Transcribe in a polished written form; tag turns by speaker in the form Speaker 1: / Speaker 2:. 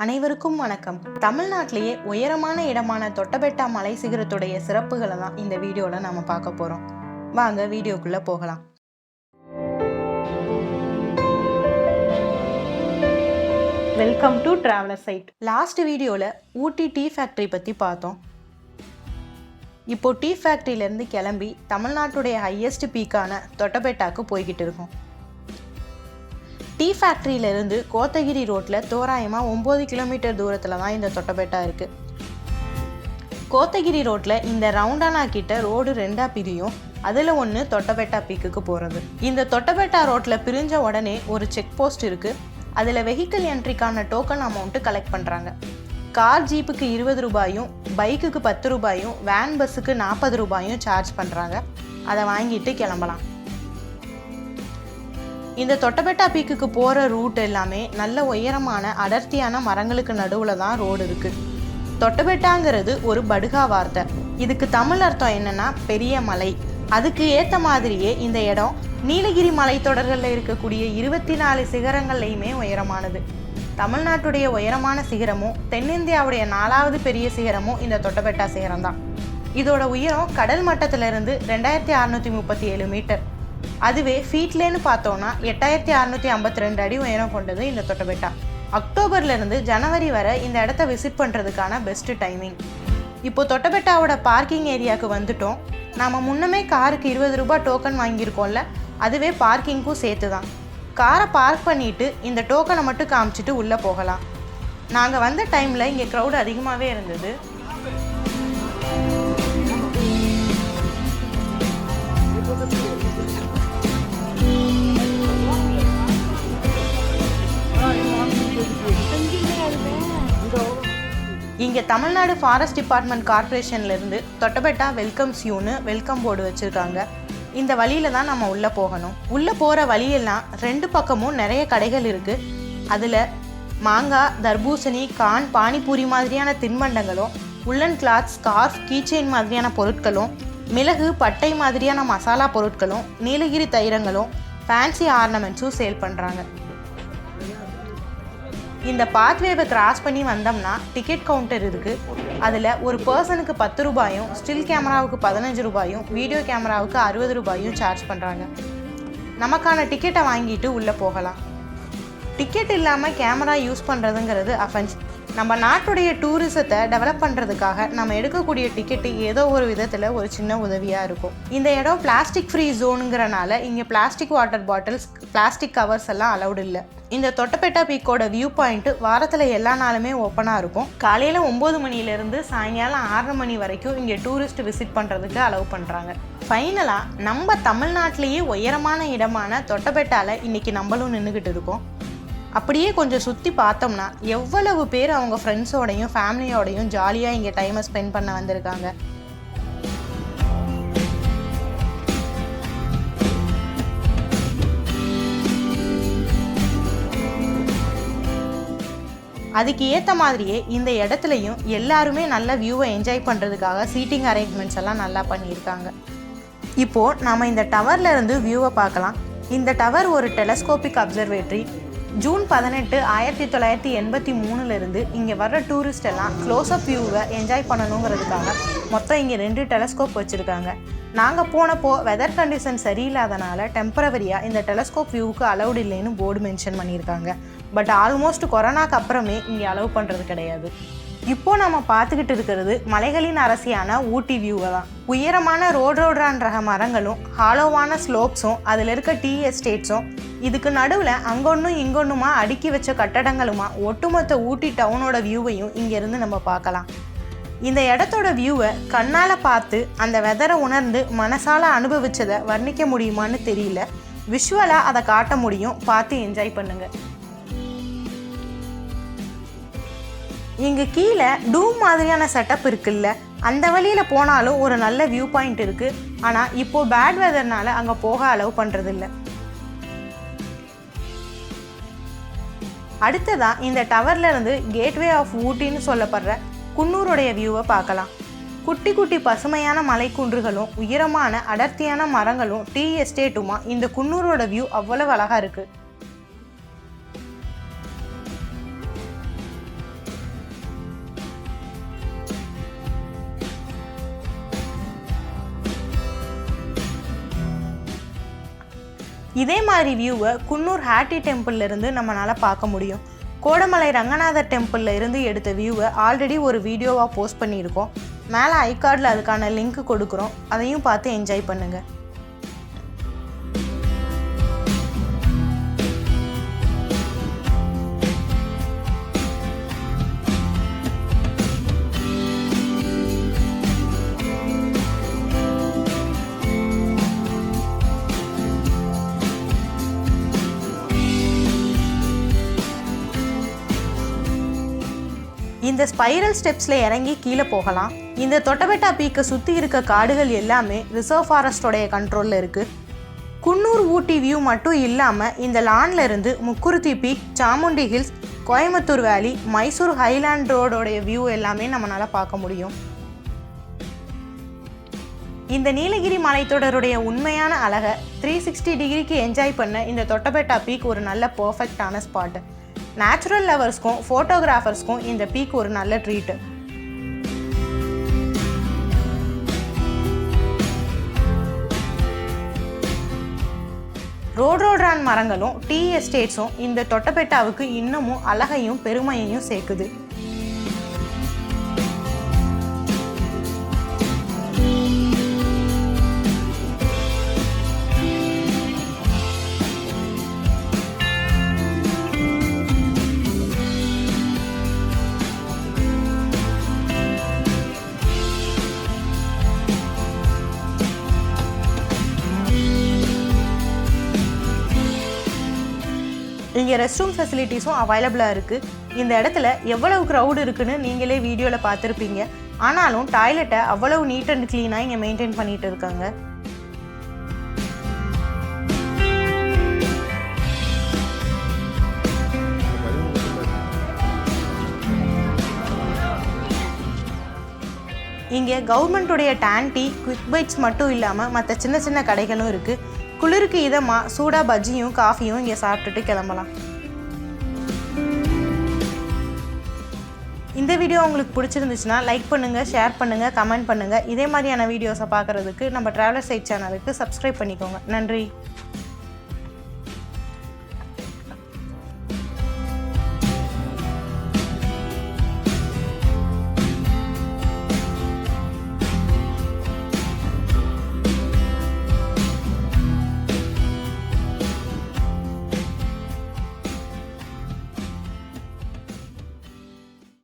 Speaker 1: அனைவருக்கும் வணக்கம். தமிழ்நாட்டிலேயே உயரமான இடமான தொட்டபெட்டா மலை சிகரத்துடைய சிறப்புகளை தான் இந்த வீடியோவில் நம்ம பார்க்க போகிறோம். வாங்க வீடியோக்குள்ளே போகலாம். Welcome to traveller site. Last வீடியோவில் ஊட்டி டீ ஃபேக்ட்ரி பற்றி பார்த்தோம். இப்போது டீ ஃபேக்ட்ரியிலேருந்து கிளம்பி தமிழ்நாட்டுடைய ஹையஸ்ட் பீக்கான தொட்டபெட்டாக்கு போய்கிட்டு இருக்கோம். டீ ஃபேக்ட்ரியிலேருந்து கோத்தகிரி ரோட்டில் தோராயமாக 9 கிலோமீட்டர் தூரத்தில் தான் இந்த தொட்டபெட்டா இருக்குது. கோத்தகிரி ரோட்டில் இந்த ரவுண்டானா கிட்ட ரோடு 2ஆக பிரியும். அதில் ஒன்று தொட்டபெட்டா பீக்குக்கு போகிறது. இந்த தொட்டபெட்டா ரோட்டில் பிரிஞ்ச உடனே ஒரு செக் போஸ்ட் இருக்குது. அதில் வெஹிக்கிள் என்ட்ரிக்கான டோக்கன் அமௌண்ட்டு கலெக்ட் பண்ணுறாங்க. கார் ஜீப்புக்கு 20 ரூபாயும், பைக்குக்கு 10 ரூபாயும், வேன் பஸ்ஸுக்கு 40 ரூபாயும் சார்ஜ் பண்ணுறாங்க. அதை வாங்கிட்டு கிளம்பலாம். இந்த தொட்டபெட்டா பீக்குக்கு போகிற ரூட் எல்லாமே நல்ல உயரமான அடர்த்தியான மரங்களுக்கு நடுவில் தான் ரோடு இருக்குது. தொட்டபெட்டாங்கிறது ஒரு படுகா வார்த்தை. இதுக்கு தமிழ் அர்த்தம் என்னென்னா பெரிய மலை. அதுக்கு ஏற்ற மாதிரியே இந்த இடம் நீலகிரி மலைத்தொடர்களில் இருக்கக்கூடிய 24 சிகரங்கள்லையுமே உயரமானது. தமிழ்நாட்டுடைய உயரமான சிகரமும் தென்னிந்தியாவுடைய 4வது பெரிய சிகரமும் இந்த தொட்டபெட்டா சிகரம் தான். இதோட உயரம் கடல் மட்டத்திலிருந்து 2637 மீட்டர். அதுவே ஃபீட்லேன்னு பார்த்தோன்னா 8652 அடி உயரம் கொண்டது இந்த தொட்டபெட்டா. அக்டோபர்லேருந்து ஜனவரி வரை இந்த இடத்த விசிட் பண்ணுறதுக்கான பெஸ்ட்டு டைமிங். இப்போது தொட்டபெட்டாவோட பார்க்கிங் ஏரியாவுக்கு வந்துட்டோம். நாம் முன்னமே காருக்கு 20 ரூபாய் டோக்கன் வாங்கியிருக்கோம்ல, அதுவே பார்க்கிங்க்கும் சேர்த்து தான். காரை பார்க் பண்ணிவிட்டு இந்த டோக்கனை மட்டும் காமிச்சிட்டு உள்ளே போகலாம். நாங்கள் வந்த டைமில் இங்கே க்ரௌடு அதிகமாகவே இருந்தது. இங்கே Tamil Nadu forest department கார்பரேஷன்லேருந்து Doddabetta welcomes யூன்னு வெல்கம் போர்டு வச்சுருக்காங்க. இந்த வழியில் தான் நம்ம உள்ளே போகணும். உள்ளே போகிற வழியெல்லாம் 2 பக்கமும் நிறைய கடைகள் இருக்குது. அதில் மாங்காய், தர்பூசணி, கான், பானிபூரி மாதிரியான தின்பண்டங்களும், உள்ளன் கிளாத், ஸ்கார்ஃப், கீச்செயின் மாதிரியான பொருட்களும், மிளகு, பட்டை மாதிரியான மசாலா பொருட்களும், நீலகிரி தைரங்களும், ஃபேன்சி ஆர்னமெண்ட்ஸும் சேல் பண்ணுறாங்க. இந்த பாத்வேவை கிராஸ் பண்ணி வந்தோம்னா டிக்கெட் கவுண்டர் இருக்குது. அதில் ஒரு பர்சனுக்கு 10 ரூபாயும், ஸ்டில் கேமராவுக்கு 15 ரூபாயும், வீடியோ கேமராவுக்கு 60 ரூபாயும் சார்ஜ் பண்ணுறாங்க. நமக்கான டிக்கெட்டை வாங்கிட்டு உள்ளே போகலாம். டிக்கெட் இல்லாமல் கேமரா யூஸ் பண்ணுறதுங்கிறது அஃபென்ஸ். நம்ம நாட்டுடைய டூரிசத்தை டெவலப் பண்ணுறதுக்காக நம்ம எடுக்கக்கூடிய டிக்கெட்டு ஏதோ ஒரு விதத்தில் ஒரு சின்ன உதவியாக இருக்கும். இந்த இடம் பிளாஸ்டிக் ஃப்ரீ ஜோனுங்கிறனால இங்கே plastic water bottles, plastic covers எல்லாம் அலௌடு இல்லை. இந்த தொட்டபெட்டா பீக்கோட வியூ பாயிண்ட்டு வாரத்தில் எல்லா நாளுமே ஓப்பனாக இருக்கும். காலையில் 9 மணிலேருந்து சாயங்காலம் 6 மணி வரைக்கும் இங்கே டூரிஸ்ட் விசிட் பண்ணுறதுக்கு அலோவ் பண்ணுறாங்க. ஃபைனலாக நம்ம தமிழ்நாட்டிலேயே உயரமான இடமான தொட்டபெட்டாவில் இன்றைக்கி நம்மளும் நின்றுக்கிட்டு இருக்கோம். அப்படியே கொஞ்சம் சுற்றி பார்த்தோம்னா எவ்வளவு பேர் அவங்க ஃப்ரெண்ட்ஸோடையும் ஃபேமிலியோடையும் ஜாலியாக இங்கே டைமை ஸ்பெண்ட் பண்ண வந்திருக்காங்க. அதுக்கு ஏற்ற மாதிரியே இந்த இடத்துலையும் எல்லாருமே நல்ல வியூவை என்ஜாய் பண்ணுறதுக்காக சீட்டிங் அரேஞ்ச்மெண்ட்ஸ் எல்லாம் நல்லா பண்ணியிருக்காங்க. இப்போது நாம் இந்த டவர்லேருந்து வியூவை பார்க்கலாம். இந்த டவர் ஒரு டெலஸ்கோபிக் அப்சர்வேட்டரி. ஜூன் 18, 1983 இங்கே வர்ற டூரிஸ்ட் எல்லாம் க்ளோஸ்அப் வியூவை என்ஜாய் பண்ணணுங்கிறதுக்காக மொத்தம் இங்கே 2 டெலஸ்கோப் வச்சுருக்காங்க. நாங்கள் போனப்போ வெதர் கண்டிஷன் சரியில்லாதனால டெம்பரவரியாக இந்த டெலஸ்கோப் வியூவுக்கு அலௌடு இல்லைன்னு போர்டு மென்ஷன் பண்ணியிருக்காங்க. பட் ஆல்மோஸ்ட் கொரோனாக்கு அப்புறமே இங்கே அலோவ் பண்ணுறது கிடையாது. இப்போது நம்ம பார்த்துக்கிட்டு இருக்கிறது மலைகளின் அரசியான ஊட்டி வியூவை தான். உயரமான ரோட்ரான் ரக மரங்களும், ஹாலோவான ஸ்லோப்ஸும், அதில் இருக்க டீ எஸ்டேட்ஸும், இதுக்கு நடுவில் அங்கொன்னும் இங்கொன்னுமா அடுக்கி வச்ச கட்டடங்களுமா ஒட்டுமொத்த ஊட்டி டவுனோட வியூவையும் இங்கேருந்து நம்ம பார்க்கலாம். இந்த இடத்தோட வியூவை கண்ணால் பார்த்து அந்த வெதரை உணர்ந்து மனசால் அனுபவிச்சதை வர்ணிக்க முடியுமான்னு தெரியல. விஷுவலாக அதை காட்ட முடியும். பார்த்து என்ஜாய் பண்ணுங்கள். இங்கே கீழே டூம் மாதிரியான செட்டப் இருக்குல்ல, அந்த வழியில் போனாலும் ஒரு நல்ல வியூ பாயிண்ட் இருக்குது. ஆனால் இப்போது பேட் வெதர்னால அங்கே போக அலோவ் பண்ணுறதில்ல. அடுத்ததாக இந்த டவர்லேருந்து கேட்வே ஆஃப் ஊட்டின்னு சொல்லப்படுற குன்னூருடைய வியூவை பார்க்கலாம். குட்டி குட்டி பசுமையான மலைக்குன்றுகளும், உயரமான அடர்த்தியான மரங்களும், டீ எஸ்டேட்டுமா இந்த குன்னூரோட வியூ அவ்வளவு அழகாக இருக்குது. இதே மாதிரி வியூவை குன்னூர் ஹாட்டி டெம்பிள்லேருந்து நம்மளால் பார்க்க முடியும். கோடமலை ரங்கநாதர் டெம்பிளில் இருந்து எடுத்த வியூவை ஆல்ரெடி ஒரு வீடியோவாக போஸ்ட் பண்ணியிருக்கோம். மேலே ஐகார்டில் அதுக்கான லிங்க் கொடுக்குறோம், அதையும் பார்த்து என்ஜாய் பண்ணுங்கள். இந்த ஸ்பைரல் ஸ்டெப்ஸில் இறங்கி கீழே போகலாம். இந்த தொட்டபெட்டா பீக்கை சுற்றி இருக்க காடுகள் எல்லாமே ரிசர்வ் ஃபாரஸ்டோடைய கண்ட்ரோலில் இருக்குது. குன்னூர் ஊட்டி வியூ மட்டும் இல்லாமல் இந்த லான்ல இருந்து முக்குருத்தி பீக், சாமுண்டி ஹில்ஸ், கோயம்புத்தூர் வேலி, மைசூர் ஹைலாண்ட் ரோடோடைய வியூ எல்லாமே நம்மளால் பார்க்க முடியும். இந்த நீலகிரி மலைத்தொடருடைய உண்மையான அழகை 360 டிகிரிக்கு என்ஜாய் பண்ண இந்த தொட்டபெட்டா பீக் ஒரு நல்ல பர்ஃபெக்டான ஸ்பாட்டு. நேச்சுரல் லவர்ஸ்க்கும் ஃபோட்டோகிராஃபர்ஸ்க்கும் இந்த பீக் ஒரு நல்ல ட்ரீட்டு. ரோட்ரோட்ரான் மரங்களும் டீ எஸ்டேட்ஸும் இந்த தொட்டபெட்டாவுக்கு இன்னமும் அழகையும் பெருமையையும் சேர்க்குது. இங்கே ரெஸ்ட் ரூம் ஃபெசிலிட்டிஸும் அவைலபிளாக இருக்குது. இந்த இடத்துல எவ்வளவு க்ரௌடு இருக்குன்னு நீங்களே வீடியோவில் பார்த்துருப்பீங்க. ஆனாலும் டாய்லெட்டை அவ்வளவு நீட் அண்ட் க்ளீனாக இங்கே மெயின்டைன் பண்ணிகிட்டு இருக்காங்க. இங்கே கவர்மெண்ட்டுடைய டேன்டி, குவிக் பைட்ஸ் மட்டும் இல்லாமல் மற்ற சின்ன சின்ன கடைகளும் இருக்குது. குளிருக்கு இதமாக சூடாக பஜ்ஜியும் காஃபியும் இங்கே சாப்பிட்டுட்டு கிளம்பலாம். இந்த வீடியோ உங்களுக்கு பிடிச்சிருந்துச்சுன்னா லைக் பண்ணுங்கள், ஷேர் பண்ணுங்கள், கமெண்ட் பண்ணுங்கள். இதே மாதிரியான வீடியோஸை பார்க்குறதுக்கு நம்ம ட்ராவலர் சைட் சேனலுக்கு சப்ஸ்கிரைப் பண்ணிக்கோங்க. நன்றி.